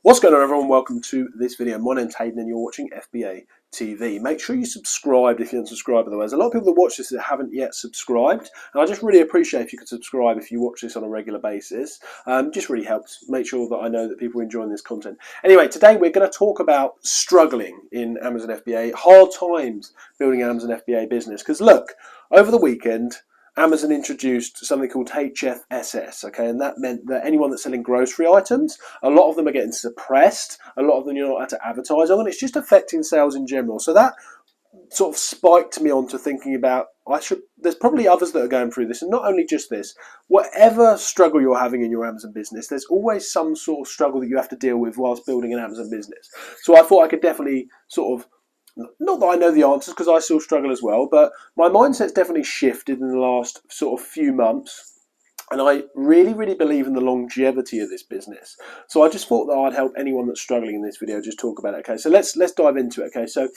What's going on, everyone? Welcome to this video. My name's Hayden and you're watching FBA TV. Make sure you subscribe if you haven't subscribed. Otherwise, a lot of people that watch this that haven't yet subscribed, and I just really appreciate if you could subscribe if you watch this on a regular basis. Just really helps make sure that I know that people are enjoying this content. Anyway, today we're going to talk about struggling in Amazon FBA, hard times building an Amazon FBA business. Because look, over the weekend, Amazon introduced something called HFSS, okay, and that meant that anyone that's selling grocery items, a lot of them are getting suppressed, a lot of them you're not allowed to advertise on, and it's just affecting sales in general. So that sort of spiked me onto thinking about, there's probably others that are going through this, and not only just this, whatever struggle you're having in your Amazon business, there's always some sort of struggle that you have to deal with whilst building an Amazon business. So I thought I could definitely sort of, not that I know the answers because I still struggle as well, but my mindset's definitely shifted in the last sort of few months, and I really believe in the longevity of this business. So I just thought that I'd help anyone that's struggling in this video just talk about it. Okay, so let's dive into it. Okay, so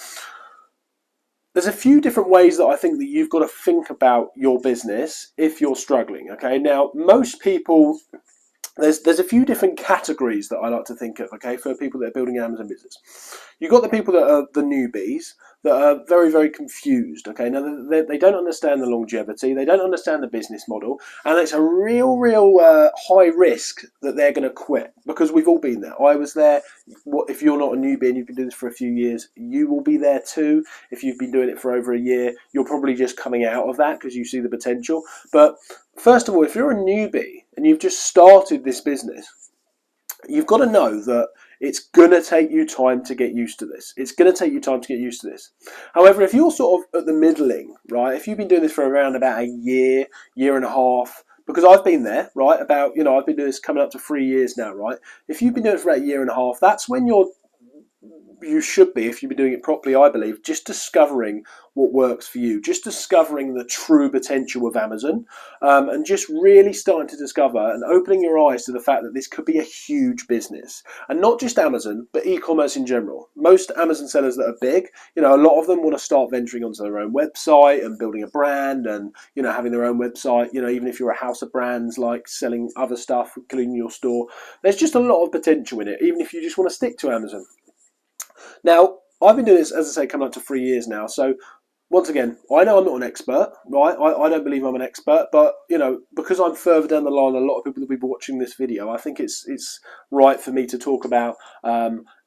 there's a few different ways that I think that you've got to think about your business if you're struggling. Okay, now most people, there's a few different categories that I like to think of, okay, for people that are building an Amazon business. You've got the people that are the newbies that are very confused, okay. Now, they don't understand the longevity, they don't understand the business model, and it's a real high risk that they're going to quit, because we've all been there. I was there. If you're not a newbie and you've been doing this for a few years, you will be there too. If you've been doing it for over a year, you're probably just coming out of that because you see the potential. But first of all, if you're a newbie and you've just started this business, you've got to know that it's going to take you time to get used to this. It's going to take you time to get used to this. However, if you're sort of at the middling, right, if you've been doing this for around about a year and a half, because I've been there, right, about, I've been doing this coming up to 3 years now, right? If you've been doing it for about a year and a half, that's when you should be, if you've been doing it properly, I believe, just discovering what works for you, just discovering the true potential of Amazon, and just really starting to discover and opening your eyes to the fact that this could be a huge business. And not just Amazon, but e-commerce in general. Most Amazon sellers that are big, a lot of them want to start venturing onto their own website and building a brand and, having their own website, even if you're a house of brands, like selling other stuff, including your store. There's just a lot of potential in it, even if you just want to stick to Amazon. Now, I've been doing this, as I say, coming up to 3 years now. So, once again, I know I'm not an expert, right? I don't believe I'm an expert, but, because I'm further down the line, a lot of people that will be watching this video, I think it's right for me to talk about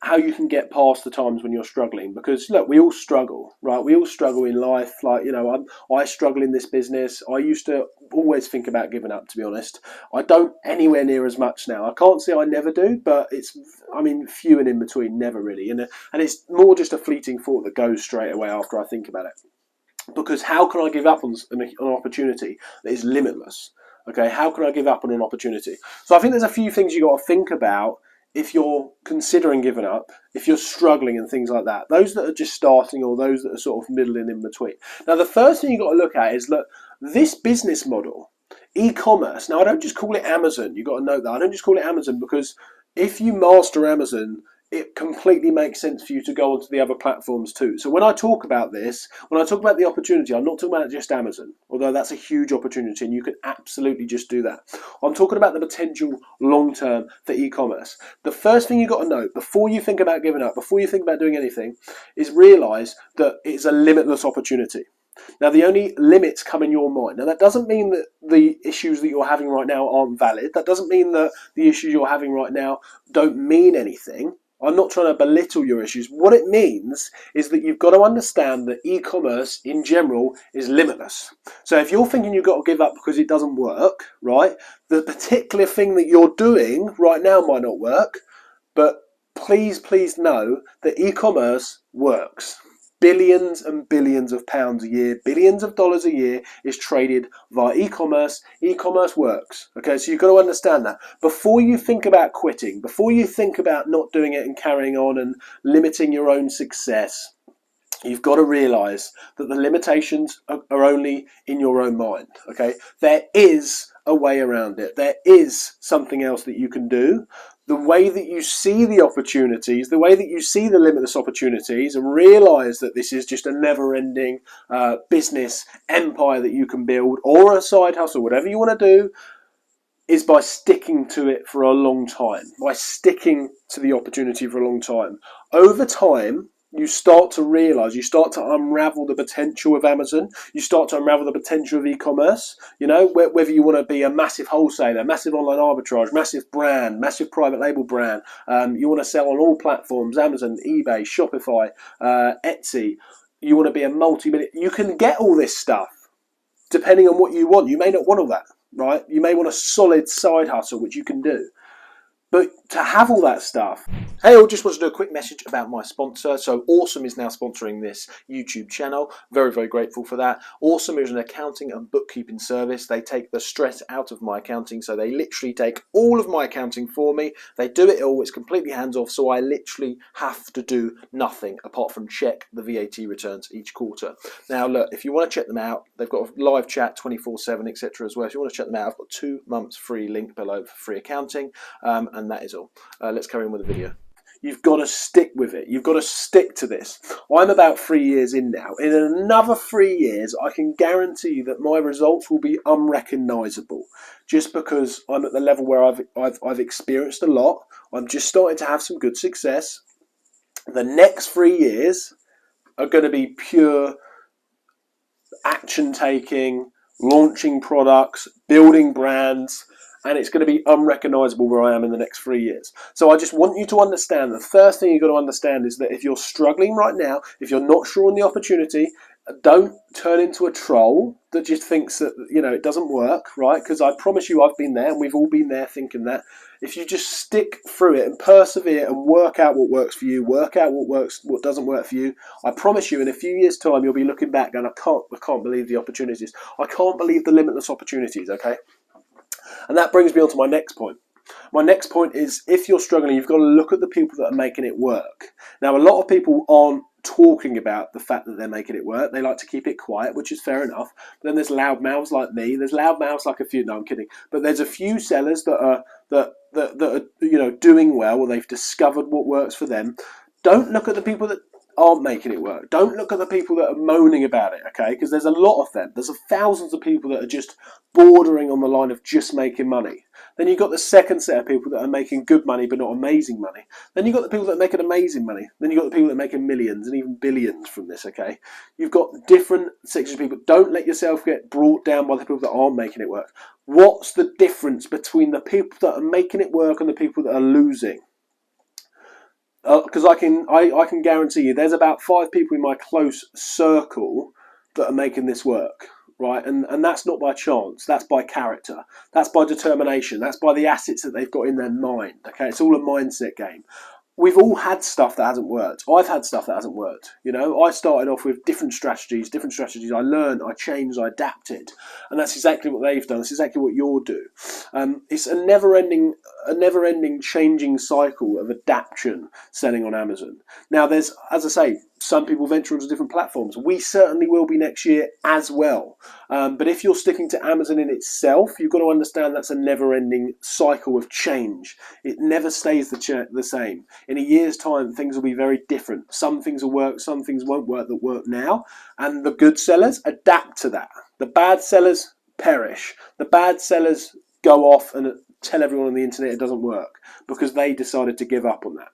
how you can get past the times when you're struggling. Because, look, we all struggle, right? We all struggle in life. Like, I struggle in this business. I used to always think about giving up, to be honest. I don't anywhere near as much now. I can't say I never do, but few and in between, never really. And it's more just a fleeting thought that goes straight away after I think about it. Because how can I give up on an opportunity that is limitless? Okay, how can I give up on an opportunity? So I think there's a few things you got to think about if you're considering giving up, if you're struggling and things like that. Those that are just starting or those that are sort of middling in between. Now, the first thing you got to look at is, look, this business model, e-commerce. Now, I don't just call it Amazon. You got to note that I don't just call it Amazon, because if you master Amazon, it completely makes sense for you to go onto the other platforms too. So when I talk about this, when I talk about the opportunity, I'm not talking about just Amazon, although that's a huge opportunity and you can absolutely just do that. I'm talking about the potential long term for e-commerce. The first thing you've got to note before you think about giving up, before you think about doing anything, is realize that it's a limitless opportunity. Now, the only limits come in your mind. Now, that doesn't mean that the issues that you're having right now aren't valid. That doesn't mean that the issues you're having right now don't mean anything. I'm not trying to belittle your issues. What it means is that you've got to understand that e-commerce in general is limitless. So if you're thinking you've got to give up because it doesn't work, right, the particular thing that you're doing right now might not work, but please know that e-commerce works. Billions and billions of pounds a year, billions of dollars a year is traded via e-commerce. E-commerce works. Okay, so you've got to understand that. Before you think about quitting, before you think about not doing it and carrying on and limiting your own success, you've got to realize that the limitations are only in your own mind. Okay, there is a way around it. There is something else that you can do. The way that you see the opportunities, the way that you see the limitless opportunities, and realize that this is just a never-ending business empire that you can build, or a side hustle, whatever you want to do, is by sticking to it for a long time, by sticking to the opportunity for a long time. Over time, you start to realize, you start to unravel the potential of Amazon, you start to unravel the potential of e-commerce, you know, whether you want to be a massive wholesaler, massive online arbitrage, massive brand, massive private label brand, you want to sell on all platforms, Amazon, eBay, Shopify, Etsy, you want to be a multi-million, you can get all this stuff depending on what you want. You may not want all that, right? You may want a solid side hustle, which you can do. But to have all that stuff. Hey, I just wanted to do a quick message about my sponsor. So Awesome is now sponsoring this YouTube channel. Very, very grateful for that. Awesome is an accounting and bookkeeping service. They take the stress out of my accounting. So they literally take all of my accounting for me. They do it all. It's completely hands off. So I literally have to do nothing apart from check the VAT returns each quarter. Now, look, if you want to check them out, they've got a live chat 24/7, etc. as well. If you want to check them out, I've got 2 months free link below for free accounting. And that is all. Let's carry on with the video. You've got to stick with it. You've got to stick to this. I'm about 3 years in now. In another 3 years, I can guarantee that my results will be unrecognisable, just because I'm at the level where I've experienced a lot. I'm just starting to have some good success. The next 3 years are going to be pure action taking, launching products, building brands, and it's going to be unrecognisable where I am in the next 3 years. So I just want you to understand, the first thing you've got to understand is that if you're struggling right now, if you're not sure on the opportunity, don't turn into a troll that just thinks that, you know, it doesn't work, right? Because I promise you, I've been there, and we've all been there thinking that. If you just stick through it and persevere and work out what works for you, work out what doesn't work for you, I promise you in a few years' time, you'll be looking back and I can't believe the opportunities. I can't believe the limitless opportunities, okay? And that brings me on to my next point. My next point is, if you're struggling, you've got to look at the people that are making it work. Now, a lot of people aren't talking about the fact that they're making it work. They like to keep it quiet, which is fair enough. But then there's loudmouths like me. There's loudmouths like a few. No, I'm kidding. But there's a few sellers that are you know, doing well, or they've discovered what works for them. Don't look at the people that aren't making it work. Don't look at the people that are moaning about it, okay? Because there's a lot of them. There's thousands of people that are just bordering on the line of just making money. Then you've got the second set of people that are making good money but not amazing money. Then you've got the people that are making amazing money. Then you've got the people that are making millions and even billions from this, okay? You've got different sections of people. Don't let yourself get brought down by the people that aren't making it work. What's the difference between the people that are making it work and the people that are losing? Because I can guarantee you there's about 5 people in my close circle that are making this work, right? And that's not by chance. That's by character. That's by determination. That's by the assets that they've got in their mind, okay? It's all a mindset game. We've all had stuff that hasn't worked. I've had stuff that hasn't worked. You know, I started off with different strategies. I learned, I changed, I adapted. And that's exactly what they've done. It's exactly what you'll do. It's a never-ending changing cycle of adaptation selling on Amazon. Now, there's, as I say, some people venture onto different platforms. We certainly will be next year as well. But if you're sticking to Amazon in itself, you've got to understand that's a never-ending cycle of change. It never stays the same. In a year's time, things will be very different. Some things will work, some things won't work that work now. And the good sellers adapt to that. The bad sellers perish. The bad sellers go off and tell everyone on the internet it doesn't work because they decided to give up on that.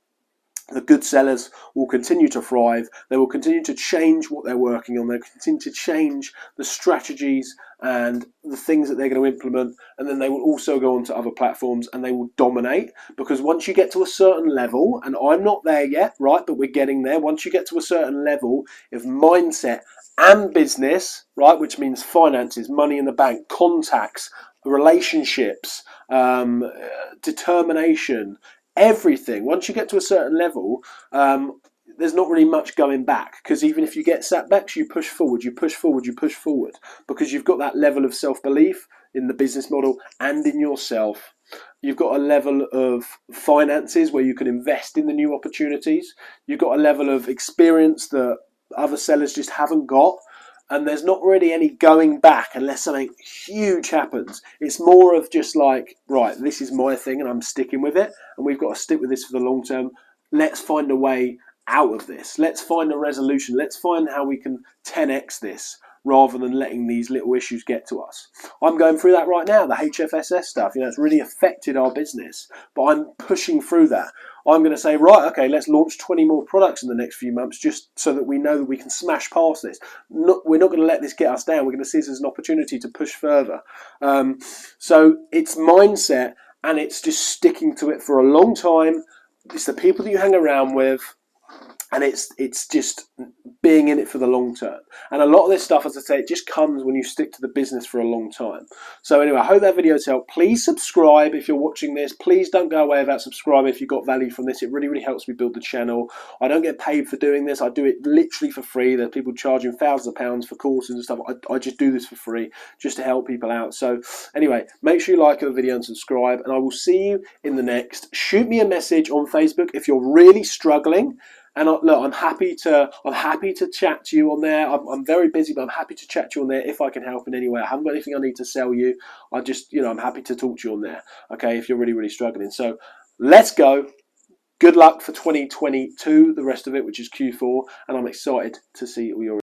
The good sellers will continue to thrive. They will continue to change what they're working on. They'll continue to change the strategies and the things that they're going to implement. And then they will also go onto other platforms and they will dominate. Because once you get to a certain level, and I'm not there yet, right, but we're getting there. Once you get to a certain level of mindset and business, right, which means finances, money in the bank, contacts, relationships, determination, everything. Once you get to a certain level, there's not really much going back, because even if you get setbacks, you push forward, you push forward, you push forward, because you've got that level of self-belief in the business model and in yourself. You've got a level of finances where you can invest in the new opportunities. You've got a level of experience that other sellers just haven't got. And there's not really any going back unless something huge happens. It's more of just like, right, this is my thing and I'm sticking with it. And we've got to stick with this for the long term. Let's find a way out of this. Let's find a resolution. Let's find how we can 10x this rather than letting these little issues get to us. I'm going through that right now, the HFSS stuff. It's really affected our business, but I'm pushing through that. I'm going to say, right, okay, let's launch 20 more products in the next few months just so that we know that we can smash past this. We're not going to let this get us down. We're going to see this as an opportunity to push further. So it's mindset, and it's just sticking to it for a long time. It's the people that you hang around with, and it's just being in it for the long term. And a lot of this stuff, as I say, it just comes when you stick to the business for a long time. So anyway, I hope that video's helped. Please subscribe if you're watching this. Please don't go away without subscribing if you got value from this. It really, really helps me build the channel. I don't get paid for doing this. I do it literally for free. There's people charging thousands of pounds for courses and stuff. I just do this for free just to help people out. So anyway, make sure you like the video and subscribe, and I will see you in the next. Shoot me a message on Facebook if you're really struggling. And look, I'm happy to chat to you on there. I'm very busy, but I'm happy to chat to you on there if I can help in any way. I haven't got anything I need to sell you. I just, I'm happy to talk to you on there. Okay, if you're really, really struggling. So let's go. Good luck for 2022, the rest of it, which is Q4, and I'm excited to see all your